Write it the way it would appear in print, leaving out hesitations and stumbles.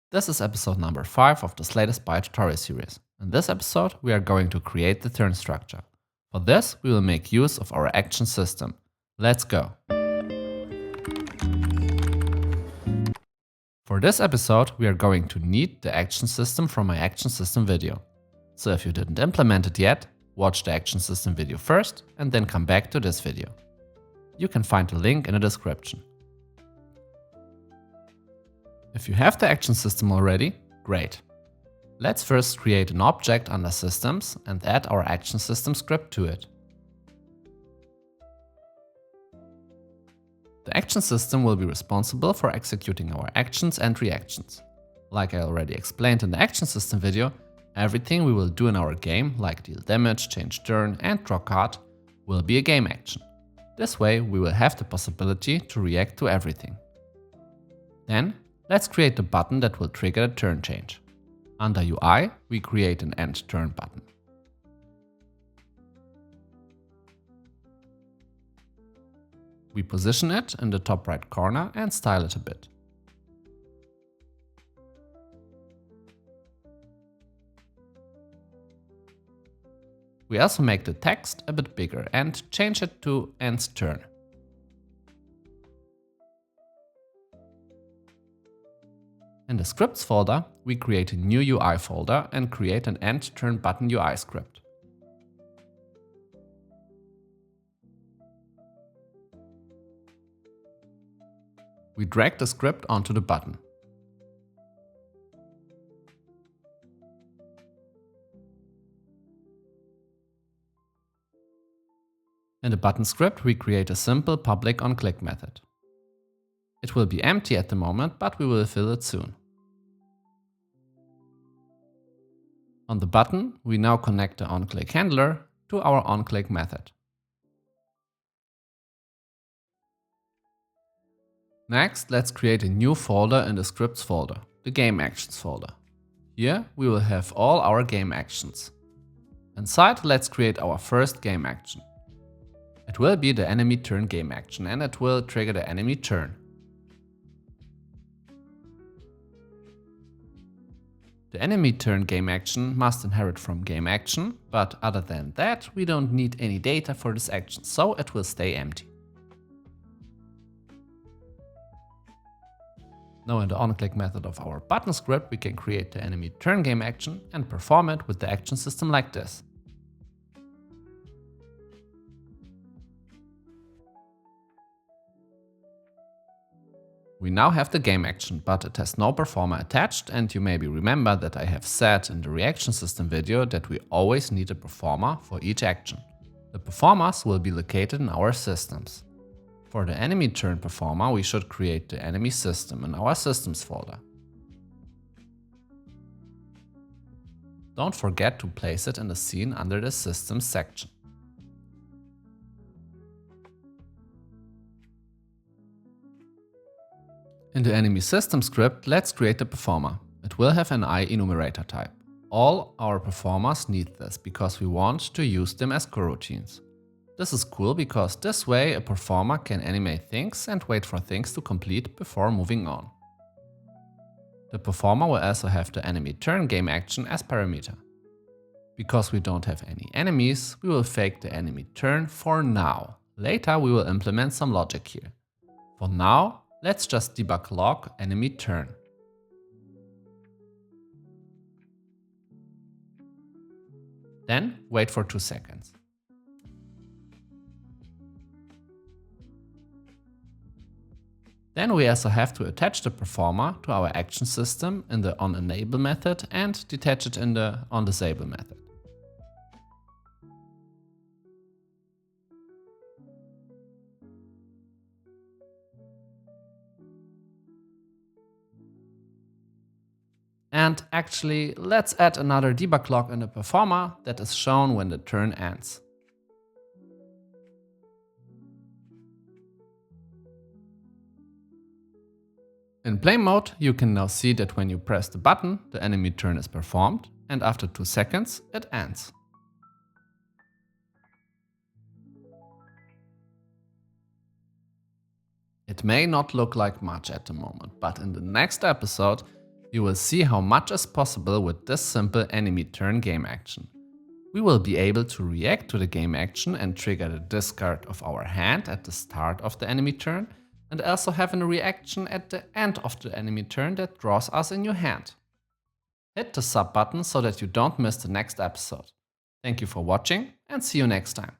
This is episode number 5 of the latest Spire tutorial series. In this episode, we are going to create the turn structure. For this, we will make use of our action system. Let's go! For this episode, we are going to need the action system from my action system video. So if you didn't implement it yet, watch the action system video first and then come back to this video. You can find the link in the description. If you have the action system already, great. Let's first create an object under Systems and add our action system script to it. The action system will be responsible for executing our actions and reactions. Like I already explained in the action system video, everything we will do in our game, like deal damage, change turn and draw card, will be a game action. This way we will have the possibility to react to everything. Then, let's create the button that will trigger the turn change. Under UI, we create an End Turn button. We position it in the top right corner and style it a bit. We also make the text a bit bigger and change it to End Turn. In the Scripts folder, we create a new UI folder and create an End Turn button UI script. We drag the script onto the button. In the button script, we create a simple public onClick method. It will be empty at the moment, but we will fill it soon. On the button, we now connect the onClick handler to our onClick method. Next, let's create a new folder in the Scripts folder, the Game Actions folder. Here, we will have all our game actions. Inside, let's create our first game action. It will be the enemy turn game action and it will trigger the enemy turn. The enemy turn game action must inherit from game action, but other than that, we don't need any data for this action, so it will stay empty. Now in the onClick method of our button script, we can create the enemy turn game action and perform it with the action system like this. We now have the game action, but it has no performer attached, and you maybe remember that I have said in the reaction system video that we always need a performer for each action. The performers will be located in our systems. For the enemy turn performer, we should create the enemy system in our systems folder. Don't forget to place it in the scene under the systems section. In the enemy system script, let's create the performer. It will have an enumerator type. All our performers need this because we want to use them as coroutines. This is cool because this way a performer can animate things and wait for things to complete before moving on. The performer will also have the enemy turn game action as parameter. Because we don't have any enemies, we will fake the enemy turn for now. Later we will implement some logic here. For now, let's just debug log enemy turn. Then wait for 2 seconds. Then we also have to attach the performer to our action system in the onEnable method and detach it in the onDisable method. And actually, let's add another debug log in the performer that is shown when the turn ends. In play mode, you can now see that when you press the button, the enemy turn is performed, and after 2 seconds, it ends. It may not look like much at the moment, but in the next episode, You will see how much is possible with this simple enemy turn game action. We will be able to react to the game action and trigger the discard of our hand at the start of the enemy turn, and also have a reaction at the end of the enemy turn that draws us a new hand. Hit the sub button so that you don't miss the next episode. Thank you for watching and see you next time.